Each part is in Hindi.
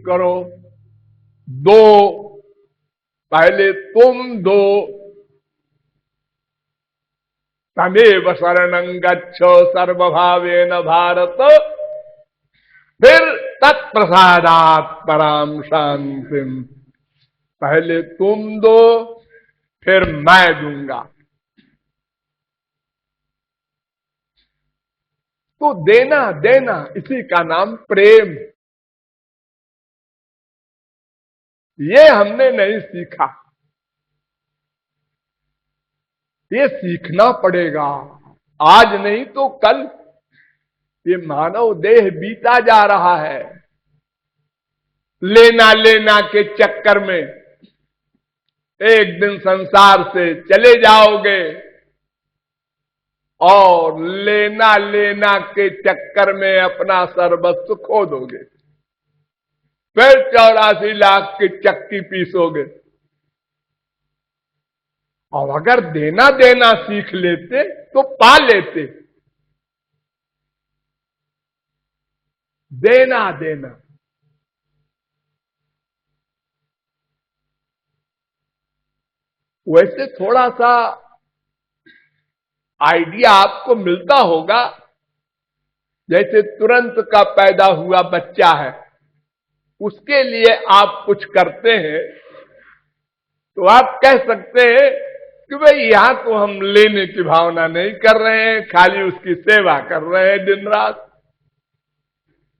करो, दो, पहले तुम दो, तमेव शरणं गच्छ सर्वभावेन भारत, फिर तत्प्रसादात् पराम शांतिम। पहले तुम दो, फिर मैं दूंगा। तो देना देना, इसी का नाम प्रेम। ये हमने नहीं सीखा, ये सीखना पड़ेगा। आज नहीं तो कल ये मानव देह बीता जा रहा है लेना लेना के चक्कर में। एक दिन संसार से चले जाओगे और लेना लेना के चक्कर में अपना सर्वस्व खो दोगे, फिर 84 लाख की चक्की पीसोगे। और अगर देना देना सीख लेते तो पा लेते। देना देना, वैसे थोड़ा सा आइडिया आपको मिलता होगा। जैसे तुरंत का पैदा हुआ बच्चा है, उसके लिए आप कुछ करते हैं तो आप कह सकते हैं कि भाई यहां तो हम लेने की भावना नहीं कर रहे हैं, खाली उसकी सेवा कर रहे हैं दिन रात।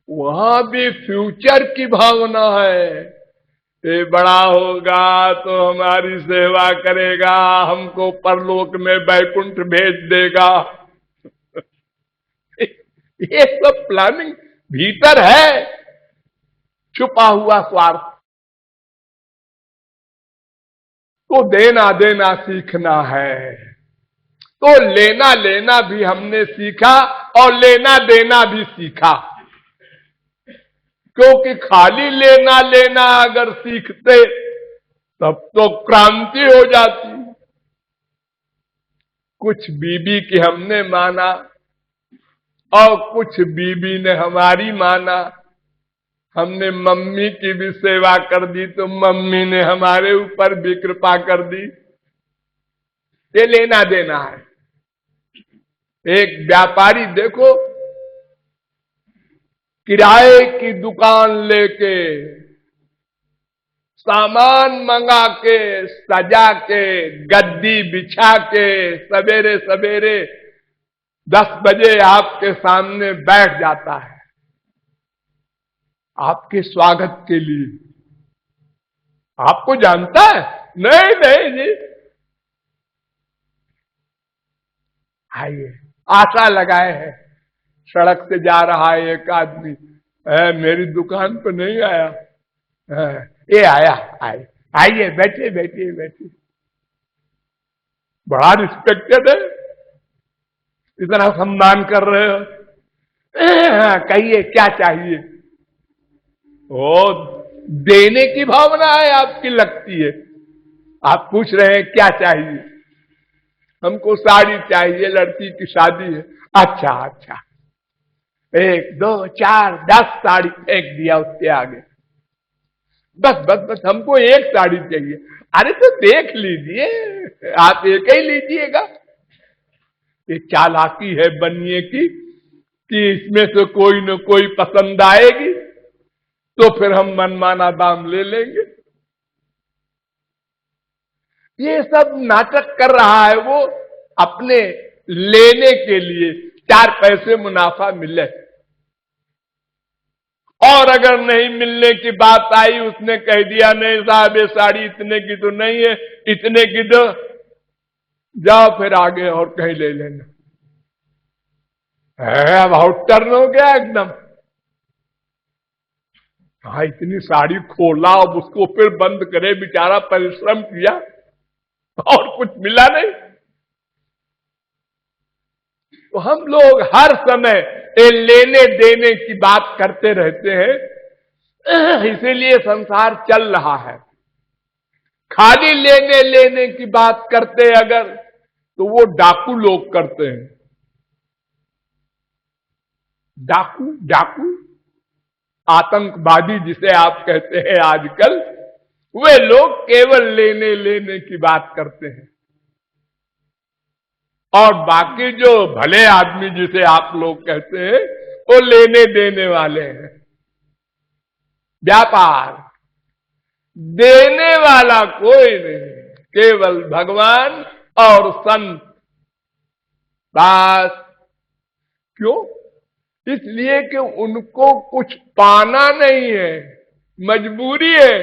वहां भी फ्यूचर की भावना है। ये बड़ा होगा तो हमारी सेवा करेगा, हमको परलोक में बैकुंठ भेज देगा। ये सब प्लानिंग भीतर है, छुपा हुआ स्वार्थ। तो देना देना सीखना है। तो लेना लेना भी हमने सीखा और लेना देना भी सीखा। क्योंकि खाली लेना लेना अगर सीखते तब तो क्रांति हो जाती। कुछ बीबी की हमने माना और कुछ बीबी ने हमारी माना। हमने मम्मी की भी सेवा कर दी तो मम्मी ने हमारे ऊपर भी कृपा कर दी। ये लेना देना है। एक व्यापारी देखो, किराए की दुकान लेके सामान मंगा के सजा के गद्दी बिछा के सवेरे सवेरे 10 बजे आपके सामने बैठ जाता है आपके स्वागत के लिए। आपको जानता है? नहीं नहीं जी, आइए। आशा लगाए है, सड़क से जा रहा है एक आदमी, मेरी दुकान पर नहीं आया, ये आया, आइए बैठिए बैठिए बैठिए। बड़ा रिस्पेक्टेड है, इतना सम्मान कर रहे हो। कहिए क्या चाहिए? ओ, देने की भावना है आपकी लगती है। आप पूछ रहे हैं क्या चाहिए? हमको साड़ी चाहिए, लड़की की शादी है। अच्छा अच्छा, 1 2 4 10 साड़ी फेंक दिया उसके आगे। बस बस बस, हमको एक साड़ी चाहिए। अरे तो देख लीजिए, आप एक ही लीजिएगा। ये चालाकी है बनिए की कि इसमें से कोई न कोई पसंद आएगी तो फिर हम मनमाना दाम ले लेंगे। ये सब नाटक कर रहा है वो, अपने लेने के लिए 4 पैसे मुनाफा मिले। और अगर नहीं मिलने की बात आई, उसने कह दिया नहीं साहब ये साड़ी इतने की तो नहीं है, इतने की दो, जाओ फिर आगे और कहीं ले लेना। अब आउट टर्न हो गया एकदम। हाँ, इतनी साड़ी खोला और उसको फिर बंद करे, बेचारा परिश्रम किया और कुछ मिला नहीं। तो हम लोग हर समय ये लेने देने की बात करते रहते हैं, इसीलिए संसार चल रहा है। खाली लेने लेने की बात करते अगर तो वो डाकू लोग करते हैं। डाकू डाकू आतंकवादी जिसे आप कहते हैं आजकल, वे लोग केवल लेने लेने की बात करते हैं, और बाकी जो भले आदमी जिसे आप लोग कहते हैं वो लेने देने वाले हैं। व्यापार देने वाला कोई नहीं, केवल भगवान और संत, बस। क्यों? इसलिए कि उनको कुछ पाना नहीं है, मजबूरी है।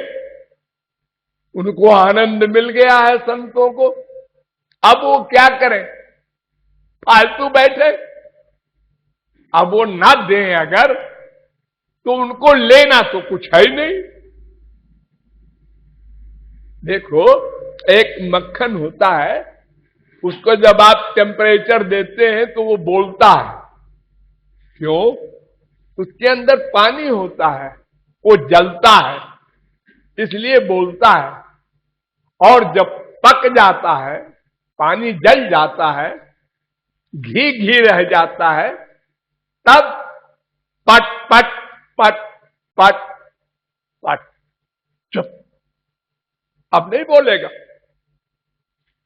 उनको आनंद मिल गया है संतों को, अब वो क्या करें? फालतू बैठे। अब वो ना दें अगर, तो उनको लेना तो कुछ है ही नहीं। देखो, एक मक्खन होता है, उसको जब आप टेम्परेचर देते हैं तो वो बोलता है। क्यों? उसके अंदर पानी होता है, वो जलता है, इसलिए बोलता है। और जब पक जाता है, पानी जल जाता है, घी घी रह जाता है, तब पट पट पट पट पट, चुप, अब नहीं बोलेगा।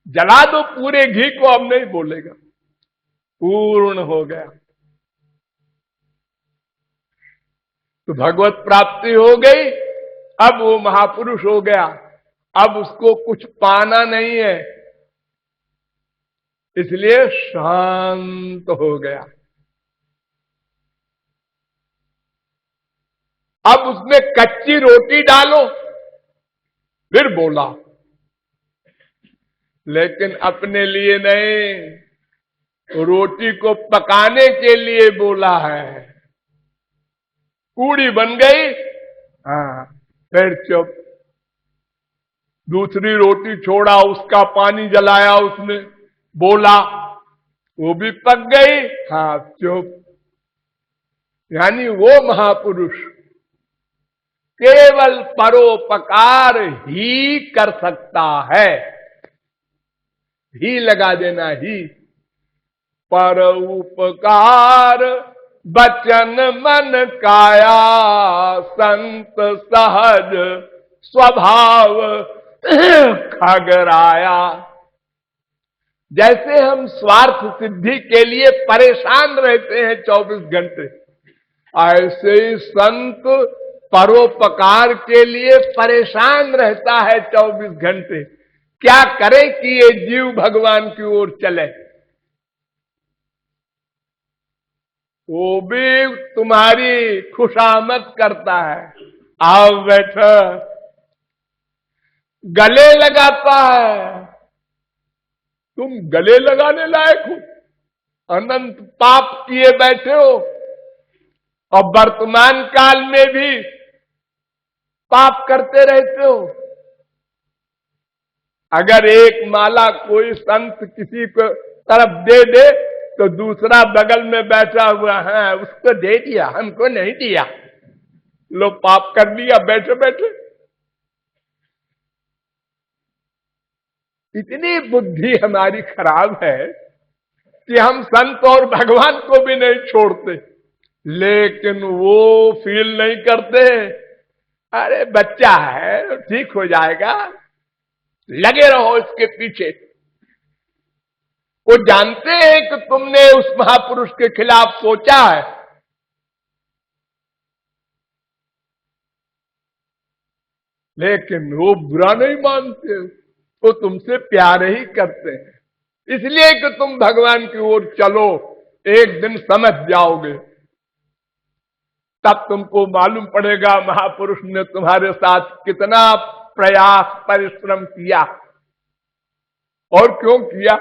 जला दो पूरे घी को, अब नहीं बोलेगा, पूर्ण हो गया। तो भगवत प्राप्ति हो गई, अब वो महापुरुष हो गया, अब उसको कुछ पाना नहीं है, इसलिए शांत हो गया। अब उसमें कच्ची रोटी डालो, फिर बोला, लेकिन अपने लिए नहीं, रोटी को पकाने के लिए बोला है। पूड़ी बन गई, हाँ, फिर चुप। दूसरी रोटी छोड़ा, उसका पानी जलाया उसने, बोला, वो भी पक गई, हाँ, चुप। यानी वो महापुरुष केवल परोपकार ही कर सकता है। ही लगा देना, ही। पर उपकार बचन मन काया, संत सहज स्वभाव खगराया। जैसे हम स्वार्थ सिद्धि के लिए परेशान रहते हैं 24 घंटे, ऐसे ही संत परोपकार के लिए परेशान रहता है 24 घंटे। क्या करे कि ये जीव भगवान की ओर चले? वो भी तुम्हारी खुशामद करता है, आओ बैठो, गले लगाता है। तुम गले लगाने लायक हो, अनंत पाप किए बैठे हो, और वर्तमान काल में भी पाप करते रहते हो। अगर एक माला कोई संत किसी को तरफ दे दे, तो दूसरा बगल में बैठा हुआ है, उसको दे दिया, हमको नहीं दिया, लो पाप कर लिया बैठे बैठे। इतनी बुद्धि हमारी खराब है कि हम संत और भगवान को भी नहीं छोड़ते, लेकिन वो फील नहीं करते। अरे बच्चा है, ठीक हो जाएगा, लगे रहो इसके पीछे। वो जानते हैं कि तुमने उस महापुरुष के खिलाफ सोचा है, लेकिन वो बुरा नहीं मानते, वो तुमसे प्यार ही करते हैं। इसलिए कि तुम भगवान की ओर चलो, एक दिन समझ जाओगे, तब तुमको मालूम पड़ेगा महापुरुष ने तुम्हारे साथ कितना प्रयास परिश्रम किया, और क्यों किया।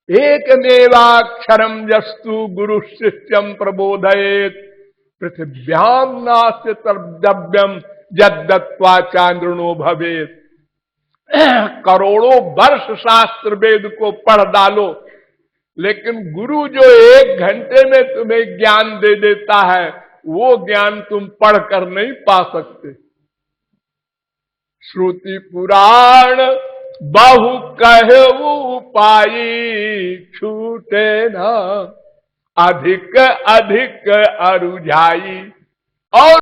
एकमेवाक्षरम यस्तु गुरु शिष्यम प्रबोधयेत, पृथिव्याम नास्य तर्तव्यम यद्दत्वा चांद्रणो भवेत। करोड़ों वर्ष शास्त्र वेद को पढ़ डालो, लेकिन गुरु जो 1 घंटे में तुम्हें ज्ञान दे देता है, वो ज्ञान तुम पढ़कर नहीं पा सकते। श्रुति पुराण बहु कहु पाई, छूटे ना अधिक अधिक अरुझाई और